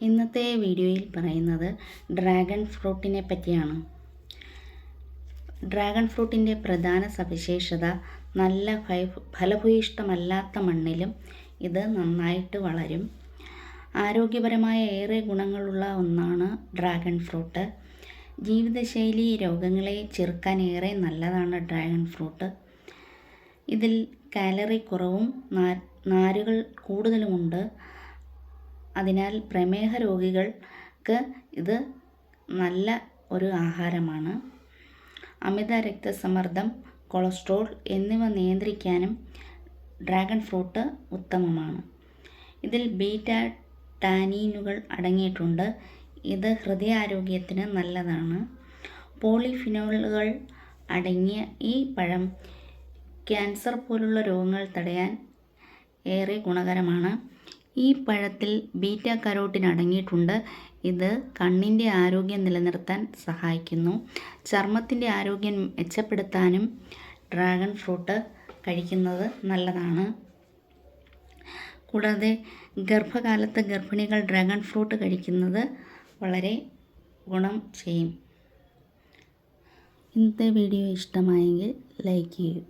ഇന്നത്തെ വീഡിയോയിൽ പറയുന്നത് ഡ്രാഗൺ ഫ്രൂട്ടിനെ പറ്റിയാണ്. ഡ്രാഗൺ ഫ്രൂട്ടിൻ്റെ പ്രധാന സവിശേഷത നല്ല ഫലഭൂയിഷ്ടമല്ലാത്ത മണ്ണിലും ഇത് നന്നായിട്ട് വളരും. ആരോഗ്യപരമായ ഏറെ ഗുണങ്ങളുള്ള ഒന്നാണ് ഡ്രാഗൺ ഫ്രൂട്ട്. ജീവിതശൈലി രോഗങ്ങളെ ചെറുക്കാൻ ഏറെ നല്ലതാണ് ഡ്രാഗൺ ഫ്രൂട്ട്. ഇതിൽ കാലറി കുറവും നാരുകൾ കൂടുതലുമുണ്ട്. അതിനാൽ പ്രമേഹ രോഗികൾക്ക് ഇത് നല്ല ഒരു ആഹാരമാണ്. അമിത രക്തസമ്മർദ്ദം, കൊളസ്ട്രോൾ എന്നിവ നിയന്ത്രിക്കാനും ഡ്രാഗൺ ഫ്രൂട്ട് ഉത്തമമാണ്. ഇതിൽ ബീറ്റ ടാനീനുകൾ അടങ്ങിയിട്ടുണ്ട്. ഇത് ഹൃദയാരോഗ്യത്തിന് നല്ലതാണ്. പോളിഫിനോളുകൾ അടങ്ങിയ ഈ പഴം ക്യാൻസർ പോലുള്ള രോഗങ്ങൾ തടയാൻ ഏറെ ഗുണകരമാണ്. ഈ പഴത്തിൽ ബീറ്റ കരോട്ടിൻ അടങ്ങിയിട്ടുണ്ട്. ഇത് കണ്ണിൻ്റെ ആരോഗ്യം നിലനിർത്താൻ സഹായിക്കുന്നു. ചർമ്മത്തിൻ്റെ ആരോഗ്യം മെച്ചപ്പെടുത്താനും ഡ്രാഗൺ ഫ്രൂട്ട് കഴിക്കുന്നത് നല്ലതാണ്. കൂടാതെ ഗർഭകാലത്ത് ഗർഭിണികൾ ഡ്രാഗൺ ഫ്രൂട്ട് കഴിക്കുന്നത് വളരെ ഗുണം ചെയ്യും. ഇന്നത്തെ വീഡിയോ ഇഷ്ടമായെങ്കിൽ ലൈക്ക് ചെയ്യൂ.